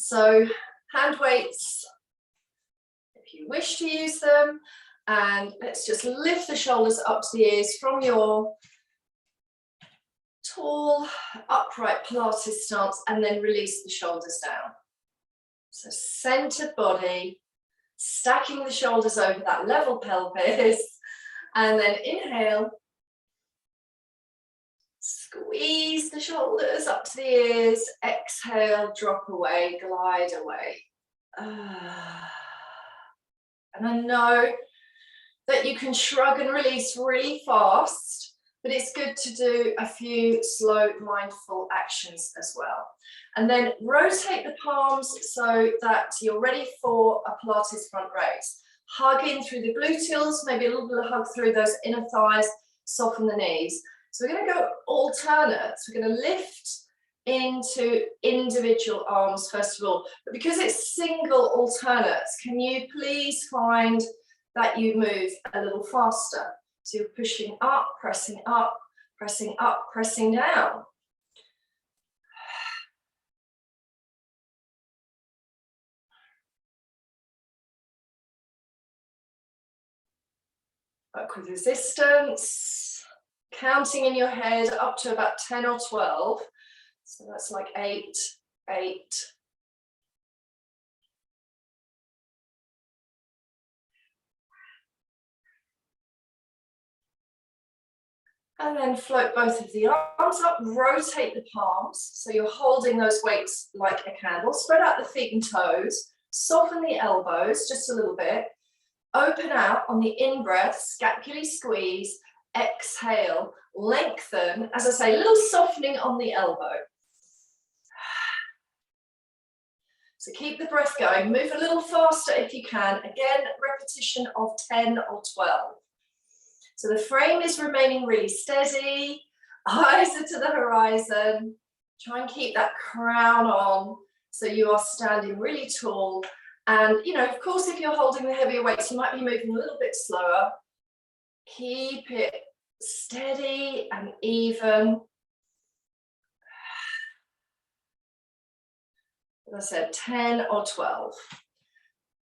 So hand weights, if you wish to use them, and let's just lift the shoulders up to the ears from your tall, upright Pilates stance, and then release the shoulders down. So centered body, stacking the shoulders over that level pelvis, and then inhale, squeeze the shoulders up to the ears, exhale, drop away, glide away. And I know that you can shrug and release really fast, but it's good to do a few slow, mindful actions as well. And then rotate the palms so that you're ready for a Pilates front raise. Hug in through the gluteals, maybe a little bit of hug through those inner thighs, soften the knees. So we're going to go alternates. We're going to lift into individual arms first of all, but because it's single alternates, can you please find that you move a little faster? So you're pushing up, pressing up, pressing up, pressing down. Work with resistance, counting in your head up to about 10 or 12. So that's like 8, 8. And then float both of the arms up, rotate the palms. So you're holding those weights like a candle. Spread out the feet and toes, soften the elbows just a little bit. Open out on the in-breath, scapulae squeeze, exhale, lengthen. As I say, a little softening on the elbow. So keep the breath going, move a little faster if you can. Again, repetition of 10 or 12. So the frame is remaining really steady, eyes are to the horizon. Try and keep that crown on so you are standing really tall. And, you know, of course, if you're holding the heavier weights, you might be moving a little bit slower. Keep it steady and even. As I said, 10 or 12.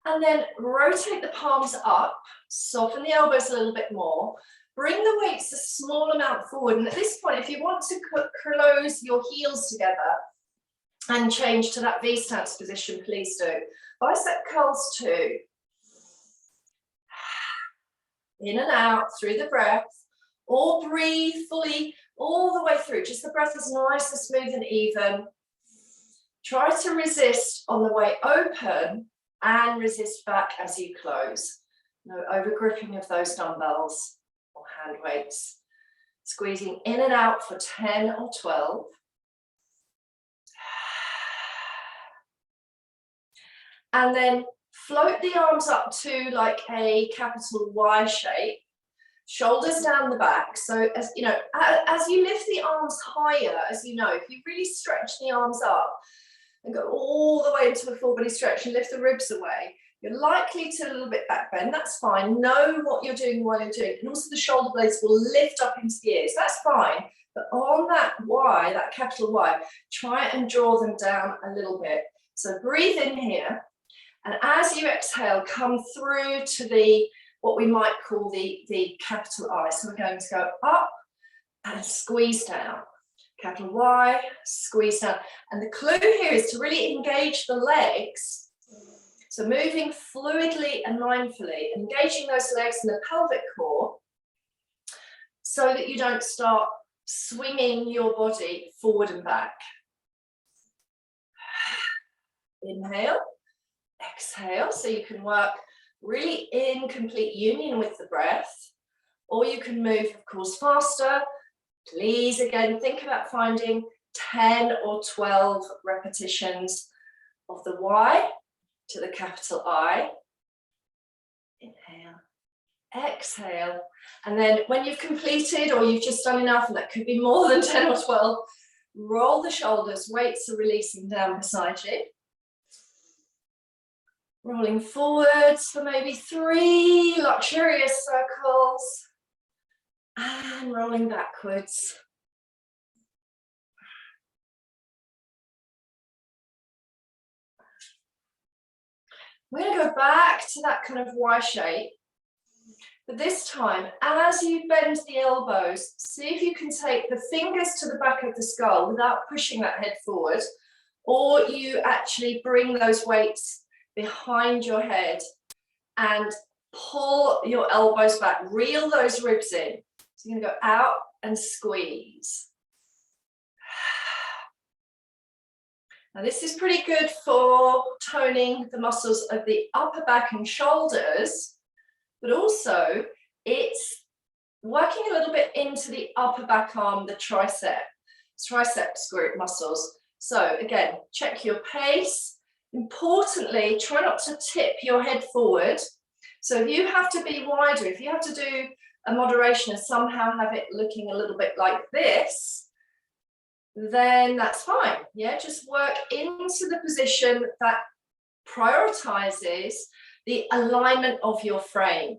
And then rotate the palms up, soften the elbows a little bit more. Bring the weights a small amount forward. And at this point, if you want to close your heels together and change to that V stance position, please do. Bicep curls too. In and out through the breath, or breathe fully all the way through. Just the breath is nice and smooth and even. Try to resist on the way open and resist back as you close. No over gripping of those dumbbells or hand weights. Squeezing in and out for 10 or 12. And then float the arms up to like a capital Y shape. Shoulders down the back. So as you know, as you lift the arms higher, as you know, if you really stretch the arms up and go all the way into a full body stretch and lift the ribs away, you're likely to a little bit back bend. That's fine. Know what you're doing while you're doing it. And also the shoulder blades will lift up into the ears. That's fine. But on that Y, that capital Y, try and draw them down a little bit. So breathe in here. And as you exhale, come through to the, what we might call the capital I. So we're going to go up and squeeze down. Capital Y, squeeze down. And the clue here is to really engage the legs. So moving fluidly and mindfully, engaging those legs in the pelvic core so that you don't start swinging your body forward and back. Inhale, exhale. So you can work really in complete union with the breath, or you can move, of course, faster. Please, again, think about finding 10 or 12 repetitions of the Y to the capital I. Inhale, exhale. And then when you've completed or you've just done enough, and that could be more than 10 or 12, roll the shoulders, weights are releasing down beside you. Rolling forwards for maybe 3 luxurious circles. And rolling backwards. We're going to go back to that kind of Y shape. But this time, as you bend the elbows, see if you can take the fingers to the back of the skull without pushing that head forward, or you actually bring those weights behind your head and pull your elbows back, reel those ribs in. So you're going to go out and squeeze. Now this is pretty good for toning the muscles of the upper back and shoulders, but also it's working a little bit into the upper back arm, the triceps group muscles. So again, check your pace. Importantly, try not to tip your head forward. So if you have to be wider, if you have to do a moderation and somehow have it looking a little bit like this, then that's fine. Yeah, just work into the position that prioritizes the alignment of your frame.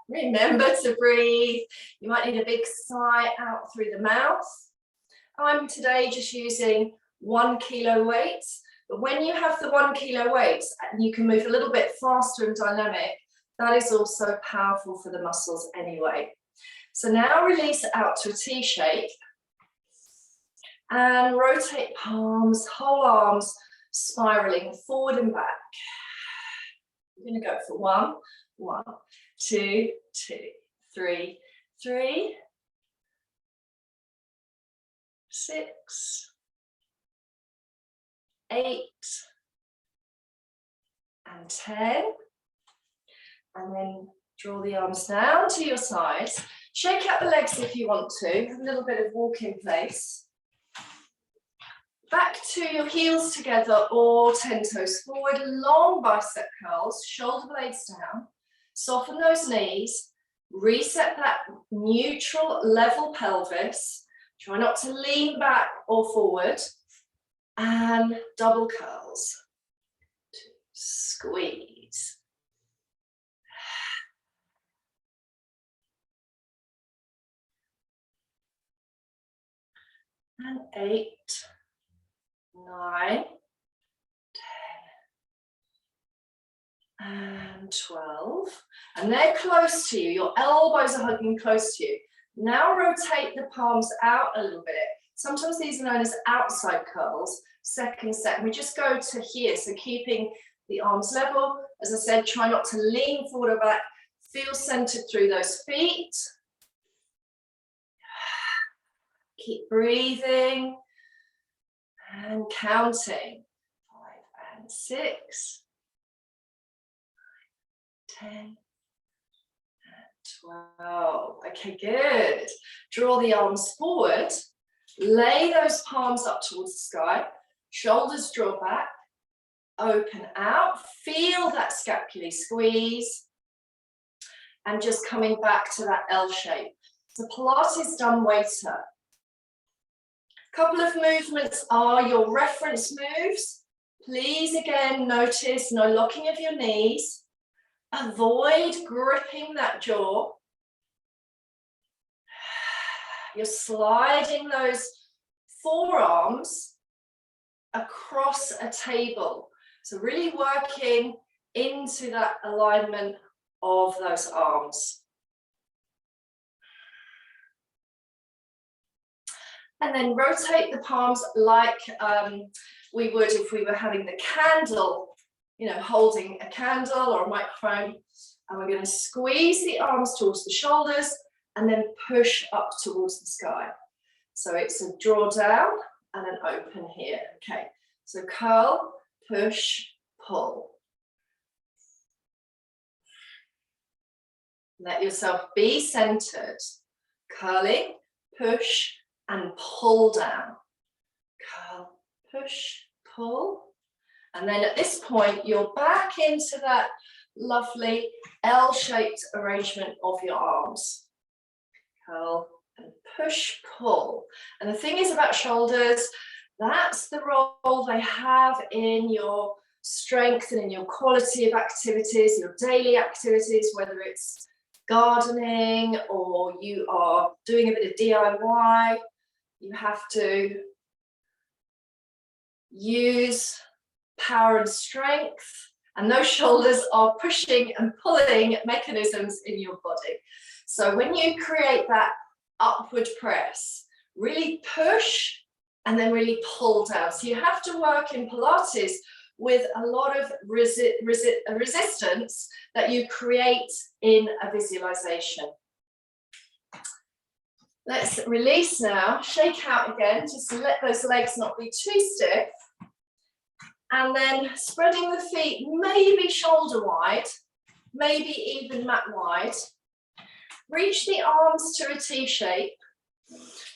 Remember to breathe. You might need a big sigh out through the mouth. I'm today just using 1 kilo weights, but when you have the 1 kilo weights and you can move a little bit faster and dynamic, that is also powerful for the muscles anyway. So now release out to a T shape and rotate palms, whole arms, spiraling forward and back. We're going to go for 1, 1, 2, 2, 3, 3, 6, 8, and 10. And then draw the arms down to your sides. Shake out the legs if you want to. Have a little bit of walk in place. Back to your heels together or 10 toes forward. Long bicep curls, shoulder blades down. Soften those knees. Reset that neutral level pelvis. Try not to lean back or forward. And double curls. Squeeze. And 8, 9, 10, and 12. And they're close to you. Your elbows are hugging close to you. Now rotate the palms out a little bit. Sometimes these are known as outside curls. Second set. We just go to here. So keeping the arms level. As I said, try not to lean forward or back. Feel centered through those feet. Keep breathing and counting. 5 and 6, 9, 10, and 12. Okay, good. Draw the arms forward. Lay those palms up towards the sky. Shoulders draw back. Open out. Feel that scapulae squeeze. And just coming back to that L shape. So Pilates dumbwaiter. Couple of movements are your reference moves. Please again notice no locking of your knees. Avoid gripping that jaw. You're sliding those forearms across a table. So really working into that alignment of those arms. And then rotate the palms like we would if we were having the candle, you know, holding a candle or a microphone. And we're going to squeeze the arms towards the shoulders and then push up towards the sky. So it's a draw down and an open here. Okay, so curl, push, pull. Let yourself be centered. Curling, push, and pull down. Curl, push, pull. And then at this point, you're back into that lovely L-shaped arrangement of your arms. Curl and push, pull. And the thing is about shoulders, that's the role they have in your strength and in your quality of activities, your daily activities, whether it's gardening or you are doing a bit of DIY. You have to use power and strength, and those shoulders are pushing and pulling mechanisms in your body. So when you create that upward press, really push and then really pull down. So you have to work in Pilates with a lot of resistance that you create in a visualization. Let's release now, shake out again, just to let those legs not be too stiff. And then spreading the feet, maybe shoulder wide, maybe even mat wide. Reach the arms to a T shape.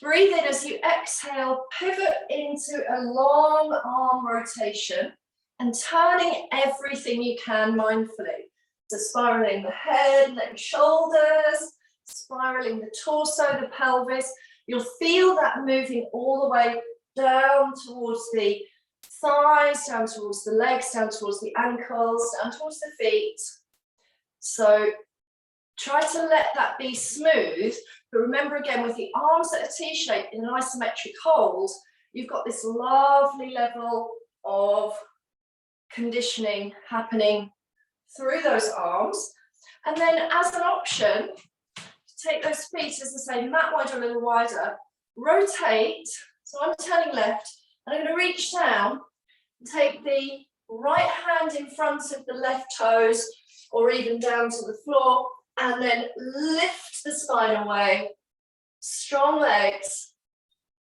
Breathe in as you exhale, pivot into a long arm rotation and turning everything you can mindfully. So spiraling the head, neck, shoulders, spiraling the torso, the pelvis. You'll feel that moving all the way down towards the thighs, down towards the legs, down towards the ankles, down towards the feet. So try to let that be smooth, but remember again, with the arms at a T-shape in an isometric hold, you've got this lovely level of conditioning happening through those arms. And then as an option, take those feet, as I say, mat wide or a little wider, rotate, so I'm turning left, and I'm going to reach down and take the right hand in front of the left toes, or even down to the floor, and then lift the spine away, strong legs,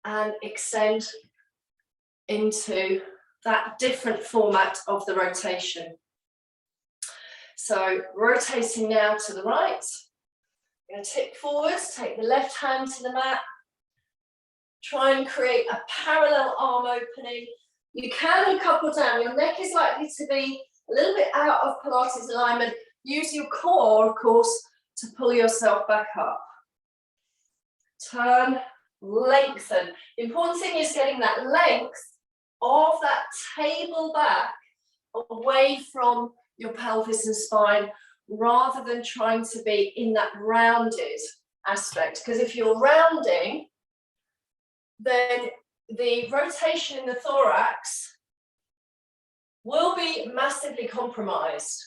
and extend into that different format of the rotation. So rotating now to the right, I'm going to tip forwards, take the left hand to the mat, try and create a parallel arm opening. You can look up or down, your neck is likely to be a little bit out of Pilates alignment. Use your core, of course, to pull yourself back up. Turn, lengthen. The important thing is getting that length of that table back away from your pelvis and spine, rather than trying to be in that rounded aspect. Because if you're rounding, then the rotation in the thorax will be massively compromised.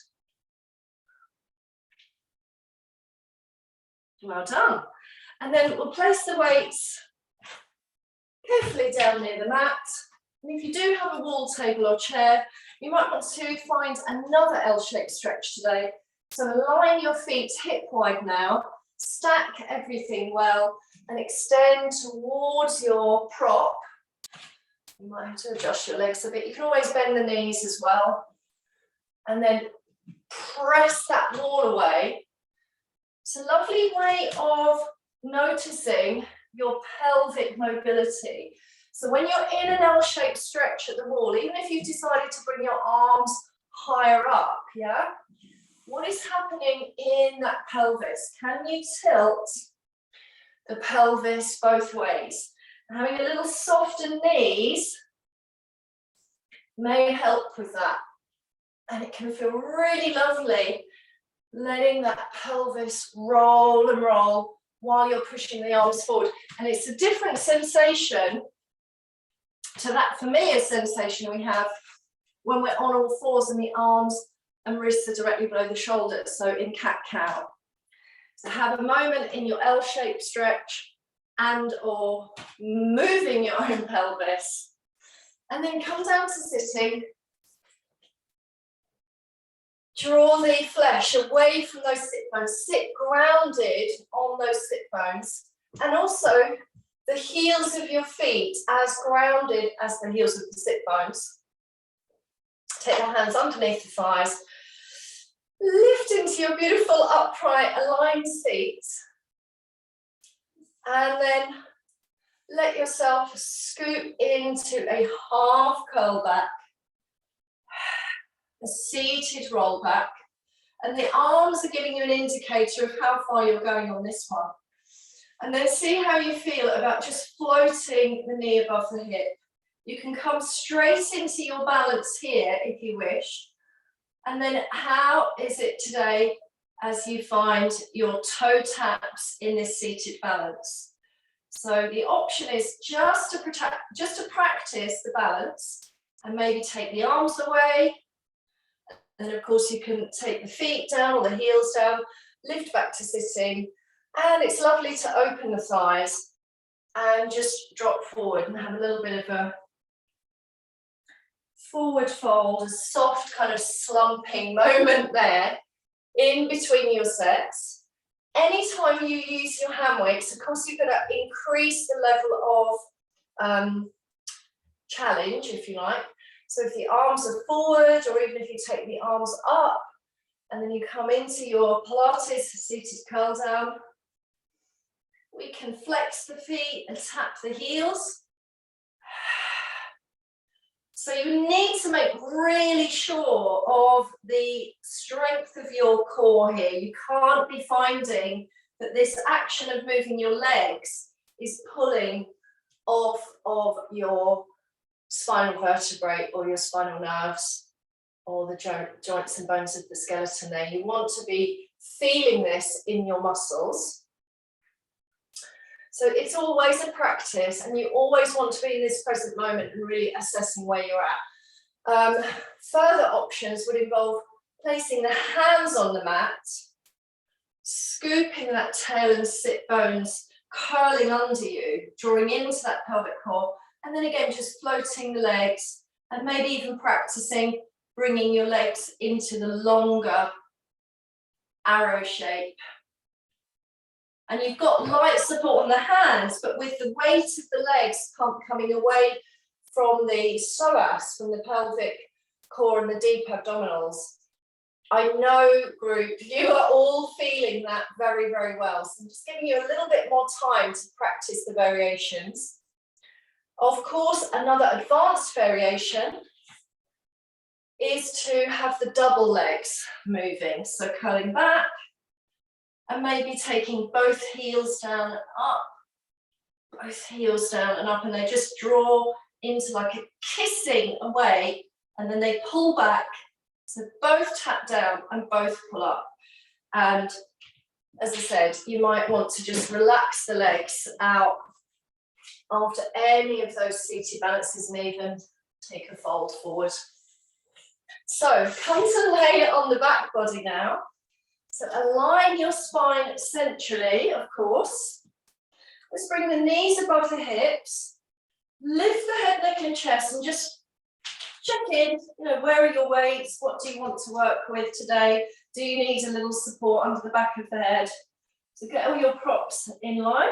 Well done. And then we'll place the weights carefully down near the mat. And if you do have a wall table or chair, you might want to find another L-shaped stretch today. So align your feet hip wide now, stack everything well, and extend towards your prop. You might have to adjust your legs a bit. You can always bend the knees as well. And then press that wall away. It's a lovely way of noticing your pelvic mobility. So when you're in an L-shaped stretch at the wall, even if you've decided to bring your arms higher up, yeah? What is happening in that pelvis? Can you tilt the pelvis both ways? And having a little softer knees may help with that. And it can feel really lovely letting that pelvis roll and roll while you're pushing the arms forward. And it's a different sensation to that familiar sensation we have when we're on all fours and the arms and wrists are directly below the shoulders, so in cat-cow. So have a moment in your L-shaped stretch and or moving your own pelvis. And then come down to sitting. Draw the flesh away from those sit bones. Sit grounded on those sit bones. And also the heels of your feet as grounded as the heels of the sit bones. Take your hands underneath the thighs. Lift into your beautiful upright aligned seat. And then let yourself scoot into a half curl back. A seated roll back. And the arms are giving you an indicator of how far you're going on this one. And then see how you feel about just floating the knee above the hip. You can come straight into your balance here if you wish. And then how is it today as you find your toe taps in this seated balance? So the option is just to practice the balance and maybe take the arms away. And of course you can take the feet down or the heels down, lift back to sitting, and it's lovely to open the thighs and just drop forward and have a little bit of a forward fold, a soft kind of slumping moment there in between your sets. Anytime you use your hand weights, of course you're going to increase the level of challenge, if you like. So if the arms are forward, or even if you take the arms up, and then you come into your Pilates seated curl down, we can flex the feet and tap the heels. So you need to make really sure of the strength of your core here. You can't be finding that this action of moving your legs is pulling off of your spinal vertebrae or your spinal nerves or the joints and bones of the skeleton there. You want to be feeling this in your muscles. So it's always a practice, and you always want to be in this present moment and really assessing where you're at. Further options would involve placing the hands on the mat, scooping that tail and sit bones, curling under you, drawing into that pelvic core, and then again just floating the legs, and maybe even practicing bringing your legs into the longer arrow shape. And you've got light support on the hands, but with the weight of the legs coming away from the psoas, from the pelvic core and the deep abdominals, I know, group, you are all feeling that very, very well. So I'm just giving you a little bit more time to practice the variations. Of course, another advanced variation is to have the double legs moving. So curling back, and maybe taking both heels down and up, both heels down and up, and they just draw into like a kissing away, and then they pull back. So both tap down and both pull up. And as I said, you might want to just relax the legs out after any of those seated balances and even take a fold forward. So come to lay on the back body now. So align your spine centrally, of course. Let's bring the knees above the hips. Lift the head, neck and chest, and just check in, where are your weights? What do you want to work with today? Do you need a little support under the back of the head? So get all your props in line.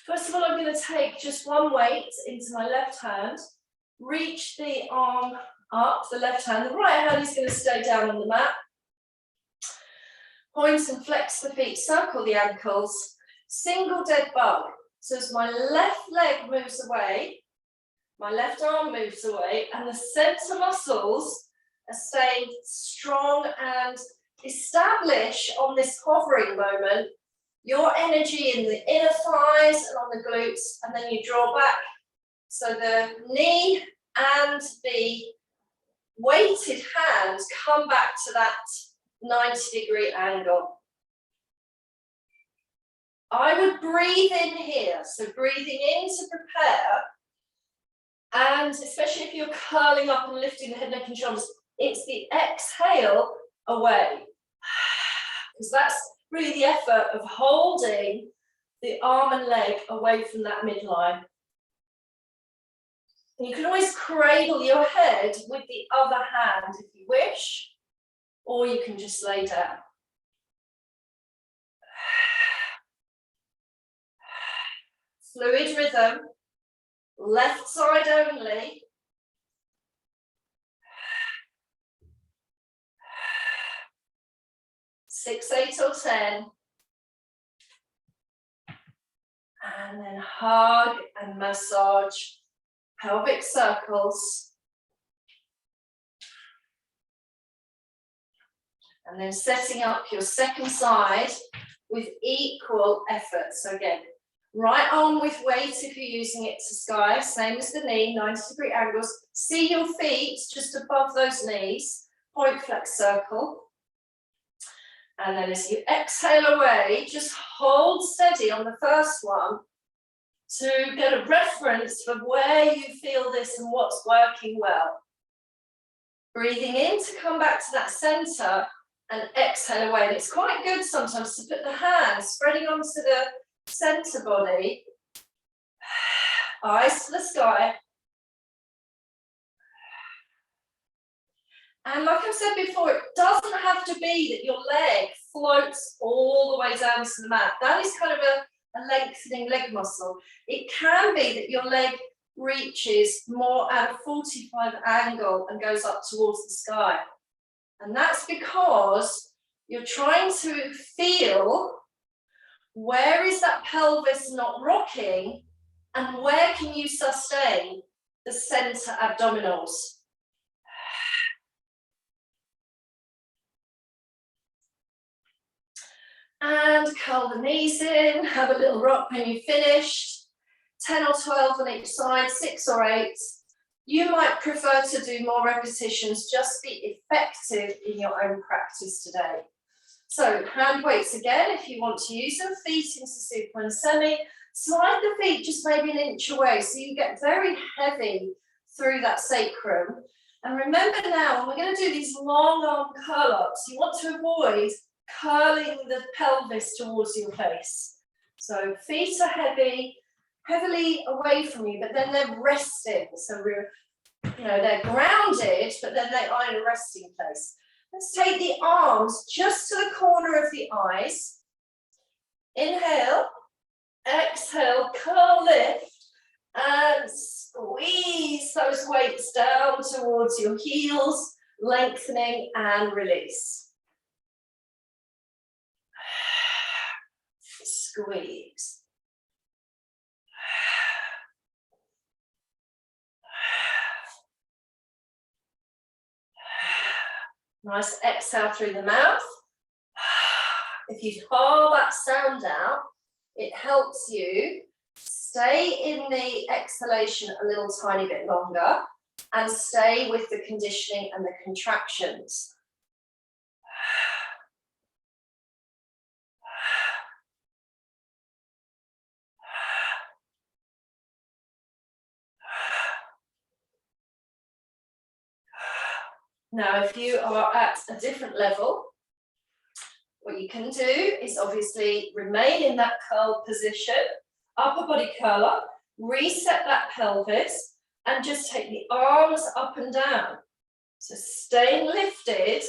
First of all, I'm going to take just one weight into my left hand. Reach the arm up, the left hand. The right hand is going to stay down on the mat. Point and flex the feet, circle the ankles, single dead bug. So as my left leg moves away, my left arm moves away, and the center muscles are staying strong and establish on this hovering moment your energy in the inner thighs and on the glutes, and then you draw back. So the knee and the weighted hand come back to that 90-degree angle. I would breathe in here, so breathing in to prepare, and especially if you're curling up and lifting the head, neck and shoulders, it's the exhale away, because that's really the effort of holding the arm and leg away from that midline. You can always cradle your head with the other hand if you wish, or you can just lay down. Fluid rhythm, left side only. Six, 8 or 10. And then hug and massage pelvic circles. And then setting up your second side with equal effort. So again, right arm with weight if you're using it to sky, same as the knee, 90-degree angles. See your feet just above those knees, point flex circle. And then as you exhale away, just hold steady on the first one. to get a reference for where you feel this and what's working well. Breathing in to come back to that center and exhale away. And it's quite good sometimes to put the hands spreading onto the center body, eyes to the sky. And like I've said before, it doesn't have to be that your leg floats all the way down to the mat. That is kind of a lengthening leg muscle. It can be that your leg reaches more at a 45 angle and goes up towards the sky. And that's because you're trying to feel where is that pelvis not rocking and where can you sustain the center abdominals. And curl the knees in, have a little rock when you've finished. 10 or 12 on each side, 6 or 8. You might prefer to do more repetitions, just be effective in your own practice today. So hand weights again, if you want to use them, feet into super and semi. Slide the feet just maybe an inch away so you get very heavy through that sacrum. And remember now, when we're going to do these long arm curl-ups, you want to avoid curling the pelvis towards your face. So feet are heavily away from you, but then they're resting. So they're grounded, but then they are in a resting place. Let's take the arms just to the corner of the eyes. Inhale, exhale, curl, lift, and squeeze those weights down towards your heels, lengthening and release. Squeeze. Nice exhale through the mouth. If you hold that sound out, it helps you stay in the exhalation a little tiny bit longer and stay with the conditioning and the contractions. Now, if you are at a different level, what you can do is obviously remain in that curl position, upper body curl up, reset that pelvis, and just take the arms up and down. So staying lifted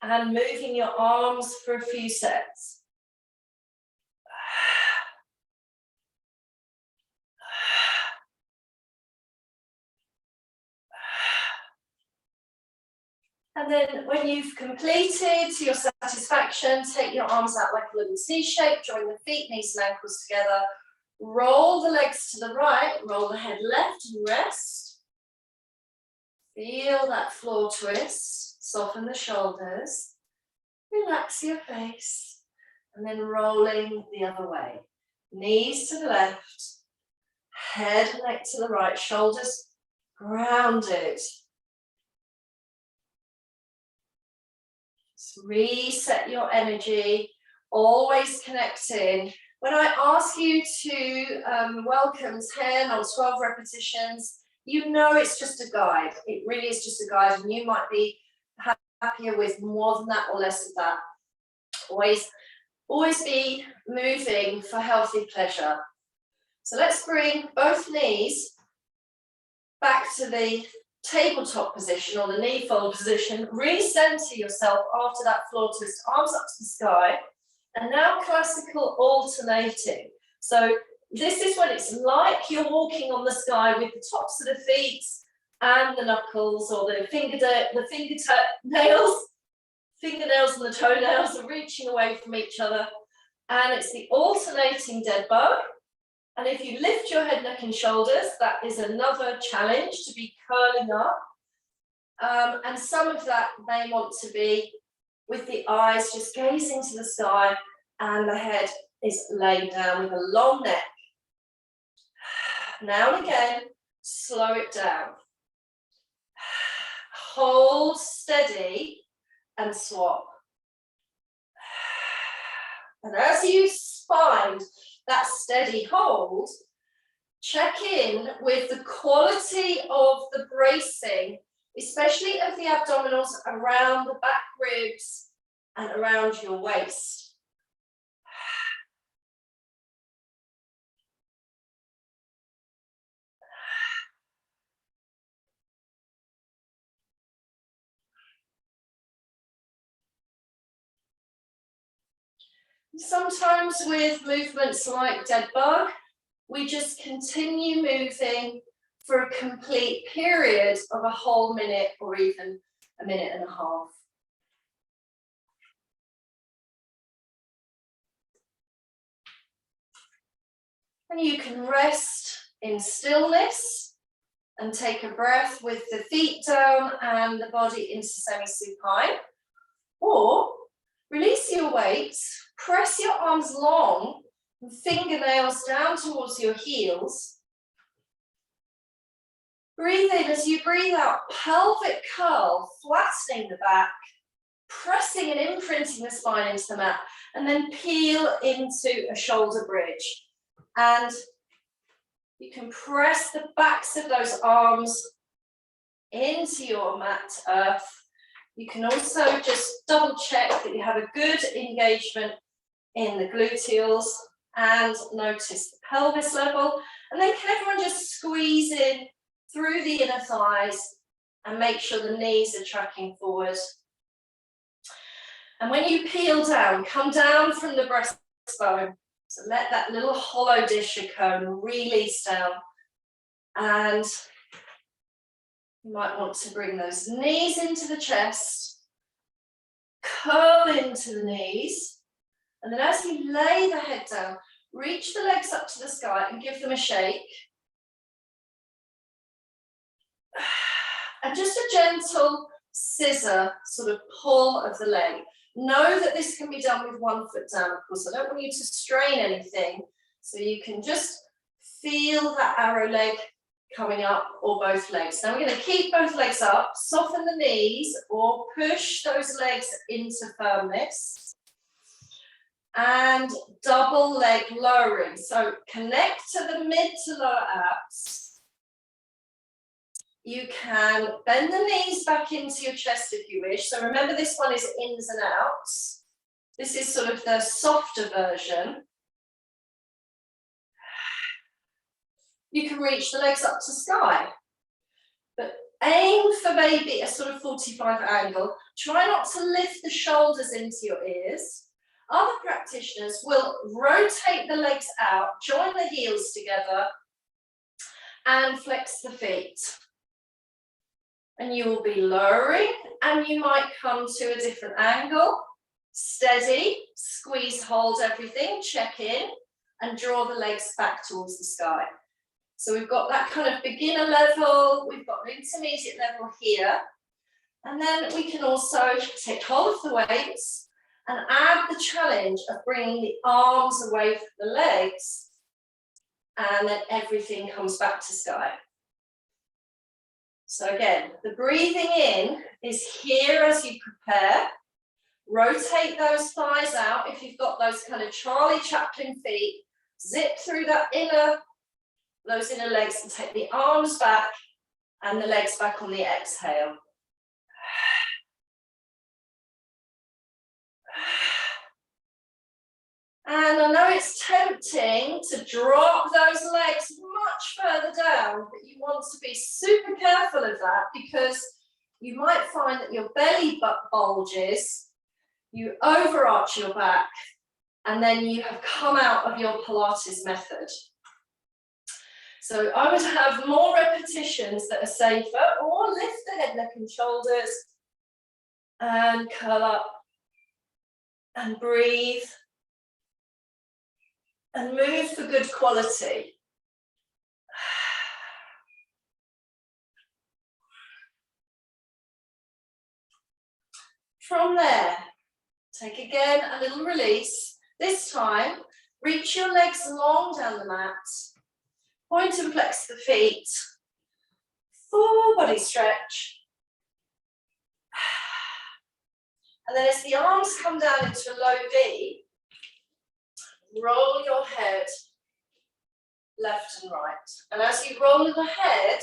and moving your arms for a few sets. And then when you've completed to your satisfaction, take your arms out like a little C shape, join the feet, knees and ankles together, roll the legs to the right, roll the head left and rest. Feel that floor twist, soften the shoulders, relax your face, and then rolling the other way. Knees to the left, head and neck to the right, shoulders grounded. Reset your energy, always connecting. When I ask you to welcome 10 or 12 repetitions, you know it's just a guide. It really is just a guide, and you might be happier with more than that or less of that. Always be moving for healthy pleasure. So let's bring both knees back to the tabletop position or the knee fold position. Recenter yourself after that floor twist, arms up to the sky, and now classical alternating. So this is when it's like you're walking on the sky with the tops of the feet and the knuckles or the fingernails and the toenails are reaching away from each other, and it's the alternating dead bug. And if you lift your head, neck and shoulders, that is another challenge, to be curling up. And some of that may want to be with the eyes just gazing to the sky and the head is laid down with a long neck. Now and again, slow it down. Hold steady and swap. And as you find that steady hold, check in with the quality of the bracing, especially of the abdominals around the back ribs and around your waist. Sometimes with movements like dead bug, we just continue moving for a complete period of a whole minute or even a minute and a half. And you can rest in stillness and take a breath with the feet down and the body into semi-supine. Or release your weight, press your arms long and fingernails down towards your heels. Breathe in as you breathe out, pelvic curl, flattening the back, pressing and imprinting the spine into the mat, and then peel into a shoulder bridge. And you can press the backs of those arms into your mat earth. You can also just double check that you have a good engagement in the gluteals and notice the pelvis level. And then can everyone just squeeze in through the inner thighs and make sure the knees are tracking forward. And when you peel down, come down from the breastbone. So let that little hollow disc occur and release down. And you might want to bring those knees into the chest, curl into the knees, and then as you lay the head down, reach the legs up to the sky and give them a shake. And just a gentle scissor sort of pull of the leg. Know that this can be done with one foot down, of course. I don't want you to strain anything, so you can just feel that arrow leg coming up or both legs. Now we're going to keep both legs up, soften the knees or push those legs into firmness. And double leg lowering. So connect to the mid to lower abs. You can bend the knees back into your chest if you wish. So remember, this one is ins and outs. This is sort of the softer version. You can reach the legs up to sky. But aim for maybe a sort of 45 angle. Try not to lift the shoulders into your ears. Other practitioners will rotate the legs out, join the heels together, and flex the feet. And you will be lowering, and you might come to a different angle. Steady, squeeze, hold everything, check in, and draw the legs back towards the sky. So we've got that kind of beginner level, we've got an intermediate level here, and then we can also take hold of the weights and add the challenge of bringing the arms away from the legs, and then everything comes back to sky. So again, the breathing in is here as you prepare. Rotate those thighs out if you've got those kind of Charlie Chaplin feet. Zip through those inner legs and take the arms back and the legs back on the exhale. And I know it's tempting to drop those legs much further down, but you want to be super careful of that because you might find that your belly bulges, you overarch your back, and then you have come out of your Pilates method. So I would have more repetitions that are safer, or lift the head, neck, and shoulders, and curl up, and breathe. And move for good quality. From there, take again a little release. This time, reach your legs long down the mat. Point and flex the feet. Full body stretch. And then as the arms come down into a low V, roll your head, left and right. And as you roll the head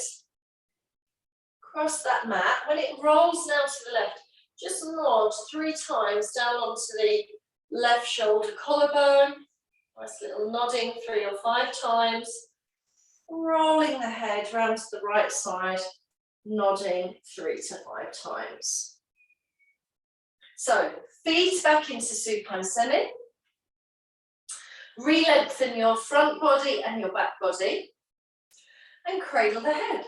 across that mat, when it rolls now to the left, just nod 3 times down onto the left shoulder collarbone. Nice little nodding 3 or 5 times. Rolling the head round to the right side, nodding 3 to 5 times. So, feet back into supine semi. Re-lengthen your front body and your back body. And cradle the head.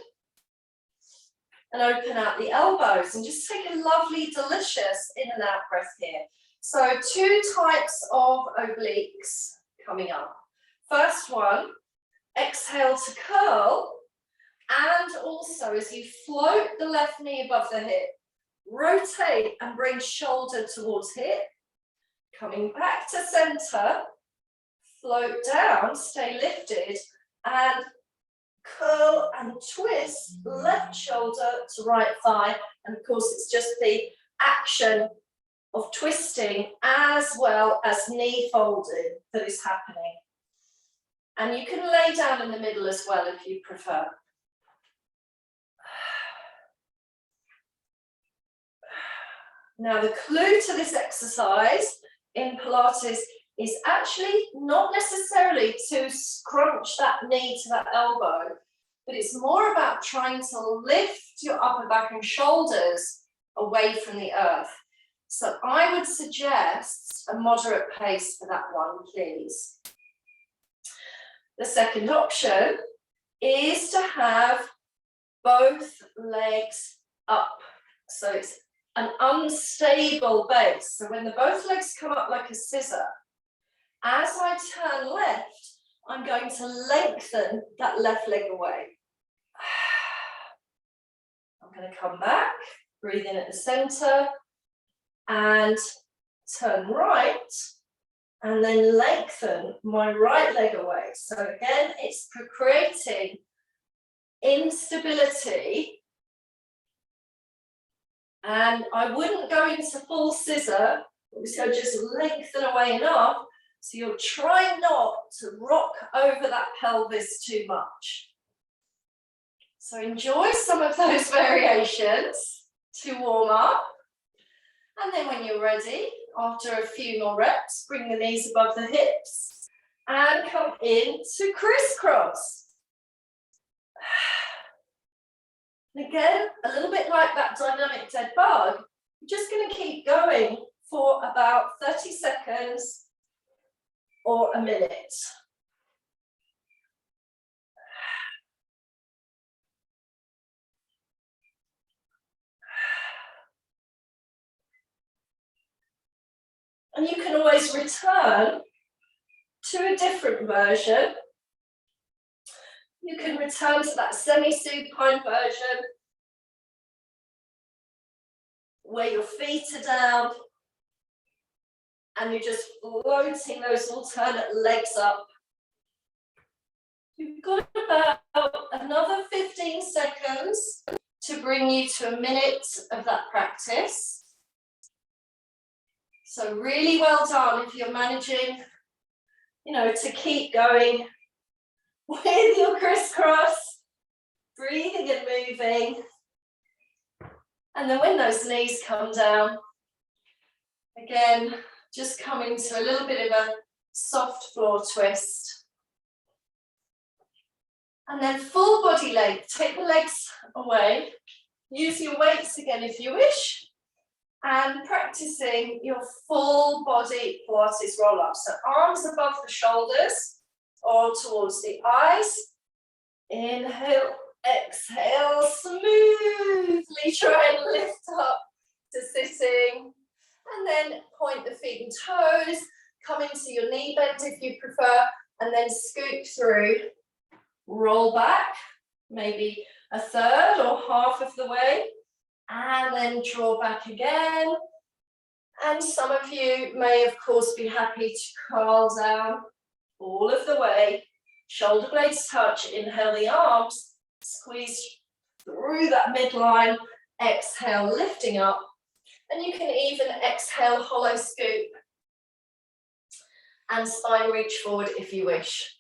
And open out the elbows and just take a lovely, delicious in and out breath here. So 2 types of obliques coming up. First one, exhale to curl, and also as you float the left knee above the hip, rotate and bring shoulder towards hip, coming back to center, float down, stay lifted, and curl and twist left shoulder to right thigh. And of course it's just the action of twisting as well as knee folding that is happening. And you can lay down in the middle as well if you prefer. Now the clue to this exercise in Pilates is actually not necessarily to scrunch that knee to that elbow, but it's more about trying to lift your upper back and shoulders away from the earth. So I would suggest a moderate pace for that one, please. The second option is to have both legs up. So it's an unstable base. So when both legs come up like a scissor, as I turn left, I'm going to lengthen that left leg away. I'm going to come back, breathe in at the center, and turn right, and then lengthen my right leg away. So again, it's creating instability. And I wouldn't go into full scissor, so just lengthen away enough so you're trying not to rock over that pelvis too much. So enjoy some of those variations to warm up. And then when you're ready, after a few more reps, bring the knees above the hips and come into crisscross. And again, a little bit like that dynamic dead bug, you're just going to keep going for about 30 seconds or a minute. And you can always return to a different version. You can return to that semi-supine version where your feet are down and you're just floating those alternate legs up. You've got about another 15 seconds to bring you to a minute of that practice. So really well done if you're managing, to keep going with your crisscross, breathing and moving. And then when those knees come down, again, just come into a little bit of a soft floor twist. And then full body length, take the legs away, use your weights again if you wish, and practicing your full body Pilates roll up. So arms above the shoulders or towards the eyes. Inhale, exhale, smoothly try and lift up to sitting. And then point the feet and toes, come into your knee bend if you prefer, and then scoop through, roll back, maybe a third or half of the way, and then draw back again. And some of you may, of course, be happy to curl down all of the way. Shoulder blades touch, inhale the arms, squeeze through that midline, exhale, lifting up. And you can even exhale, hollow scoop, and spine reach forward if you wish.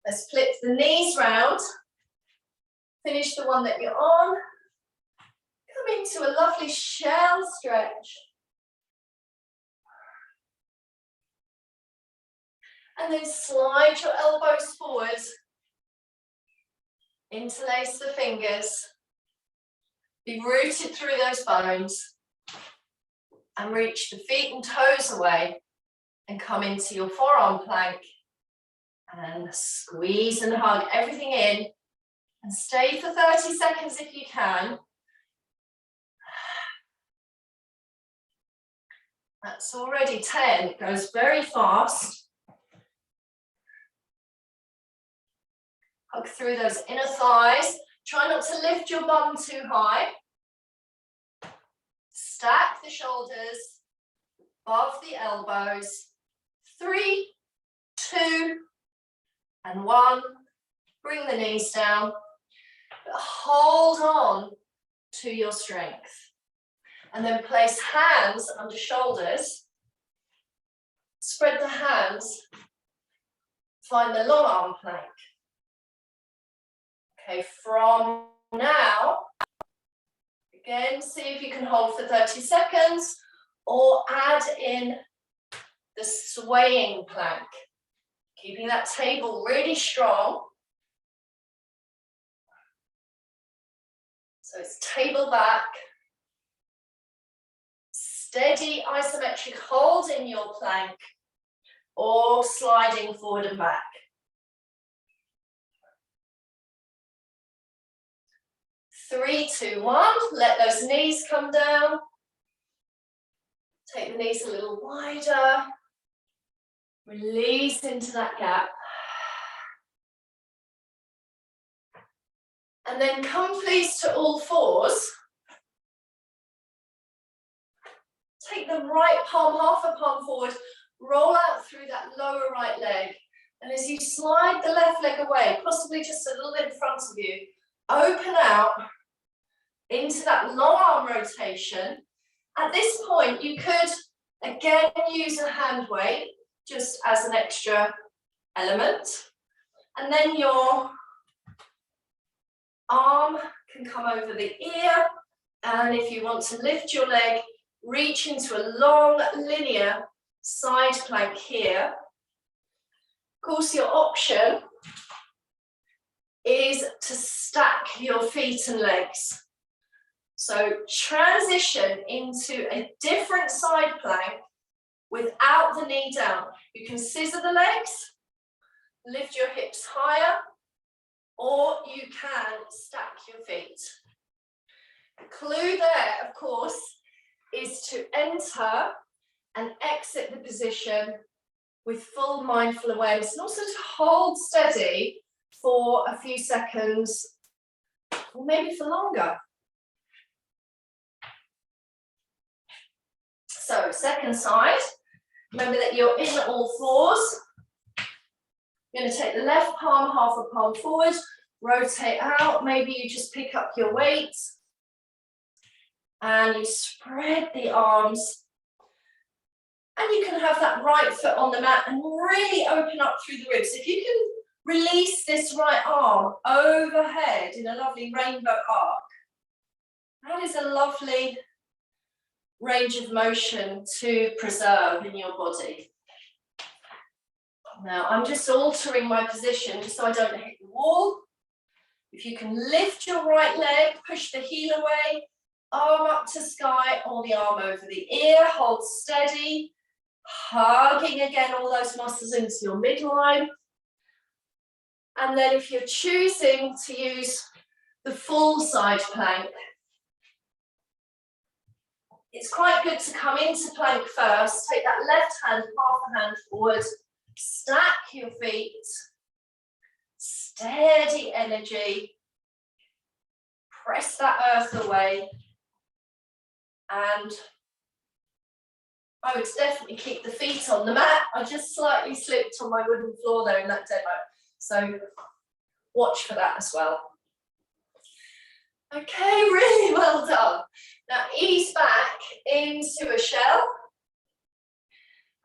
Let's flip the knees round. Finish the one that you're on. Come into a lovely shell stretch. And then slide your elbows forward. Interlace the fingers. Be rooted through those bones. And reach the feet and toes away. And come into your forearm plank. And squeeze and hug everything in. And stay for 30 seconds if you can. That's already 10. It goes very fast. Hug through those inner thighs. Try not to lift your bum too high. Stack the shoulders above the elbows. 3, 2, and 1. Bring the knees down. But hold on to your strength. And then place hands under shoulders. Spread the hands. Find the long arm plank. Okay, from now, again, see if you can hold for 30 seconds or add in the swaying plank. Keeping that table really strong. So it's table back. Steady isometric hold in your plank or sliding forward and back. 3, 2, 1. Let those knees come down. Take the knees a little wider. Release into that gap. And then come please to all fours. Take the right palm, half a palm forward. Roll out through that lower right leg. And as you slide the left leg away, possibly just a little bit in front of you, open out into that long arm rotation. At this point, you could again use a hand weight just as an extra element. And then your arm can come over the ear. And if you want to lift your leg, reach into a long linear side plank here. Of course, your option is to stack your feet and legs. So transition into a different side plank without the knee down. You can scissor the legs, lift your hips higher, or you can stack your feet. The clue there, of course, is to enter and exit the position with full mindful awareness, and also to hold steady for a few seconds, or maybe for longer. So, second side, remember that you're in all fours. You're going to take the left palm, half a palm forward, rotate out, maybe you just pick up your weight, and you spread the arms. And you can have that right foot on the mat and really open up through the ribs. If you can release this right arm overhead in a lovely rainbow arc, that is a lovely range of motion to preserve in your body. Now, I'm just altering my position just so I don't hit the wall. If you can lift your right leg, push the heel away, arm up to sky, or the arm over the ear, hold steady, hugging again all those muscles into your midline. And then if you're choosing to use the full side plank, it's quite good to come into plank first. Take that left hand, half a hand forward, stack your feet, steady energy, press that earth away, and I would definitely keep the feet on the mat. I just slightly slipped on my wooden floor there in that demo, so watch for that as well. Okay, really well done. Now ease back into a shell.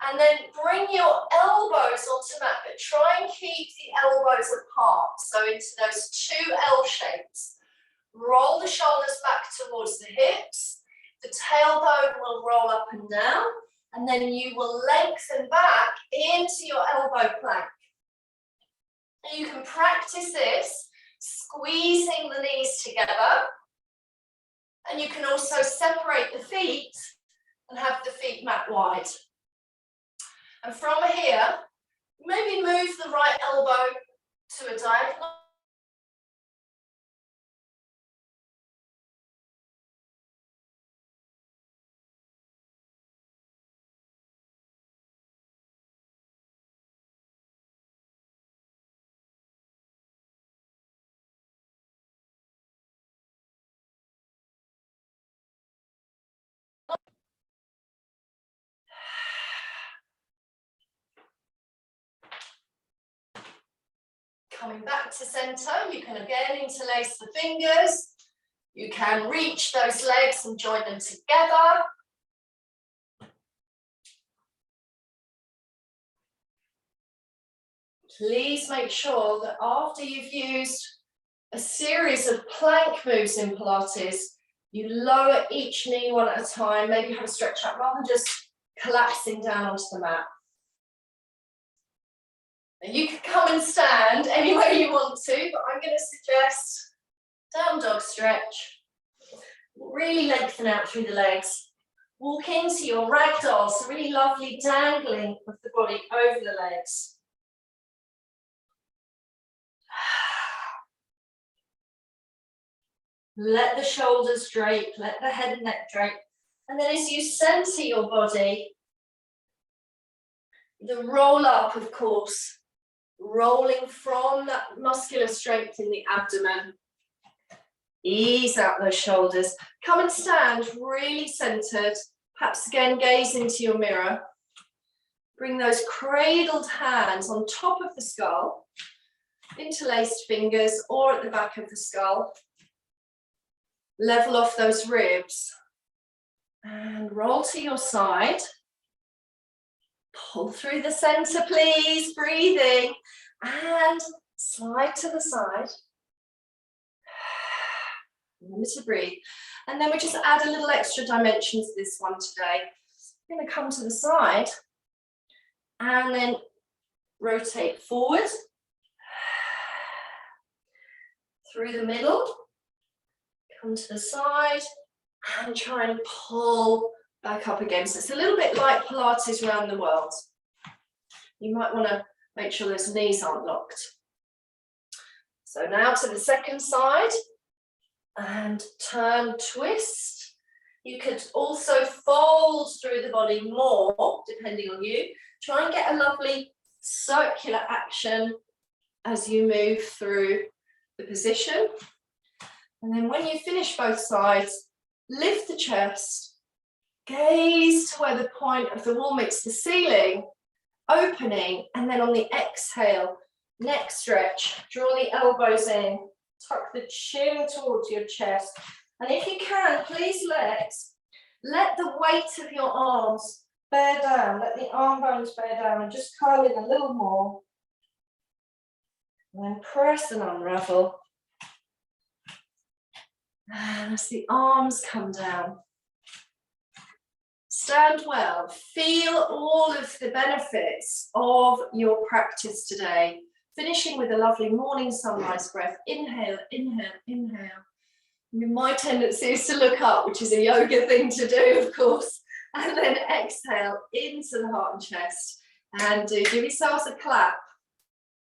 And then bring your elbows onto mat, but try and keep the elbows apart. So into those two L shapes. Roll the shoulders back towards the hips. The tailbone will roll up and down. And then you will lengthen back into your elbow plank. And you can practice this, squeezing the knees together. And you can also separate the feet and have the feet mat wide. And from here, maybe move the right elbow to a diagonal. Coming back to center, you can again interlace the fingers. You can reach those legs and join them together. Please make sure that after you've used a series of plank moves in Pilates, you lower each knee one at a time, maybe have a stretch out rather than just collapsing down onto the mat. You can come and stand anywhere you want to, but I'm going to suggest down dog stretch. Really lengthen out through the legs. Walk into your ragdoll, so really lovely dangling of the body over the legs. Let the shoulders drape, let the head and neck drape. And then as you center your body, the roll up, of course, rolling from that muscular strength in the abdomen. Ease out those shoulders. Come and stand really centered. Perhaps again, gaze into your mirror. Bring those cradled hands on top of the skull, interlaced fingers, or at the back of the skull. Level off those ribs. And roll to your side. Pull through the center, please, breathing. And slide to the side. Remember to breathe. And then we just add a little extra dimension to this one today. I'm going to come to the side and then rotate forward, through the middle, come to the side, and try and pull back up again. So it's a little bit like Pilates around the world. You might want to make sure those knees aren't locked. So now to the second side, and turn, twist. You could also fold through the body more, depending on you. Try and get a lovely circular action as you move through the position. And then when you finish both sides, lift the chest, gaze to where the point of the wall meets the ceiling, opening, and then on the exhale, neck stretch, draw the elbows in, tuck the chin towards your chest. And if you can, please let the weight of your arms bear down, let the arm bones bear down, and just curl in a little more. And then press and unravel. And as the arms come down, stand well. Feel all of the benefits of your practice today. Finishing with a lovely morning sunrise breath. Inhale, inhale, inhale. I mean, my tendency is to look up, which is a yoga thing to do, of course. And then exhale into the heart and chest. And give yourselves a clap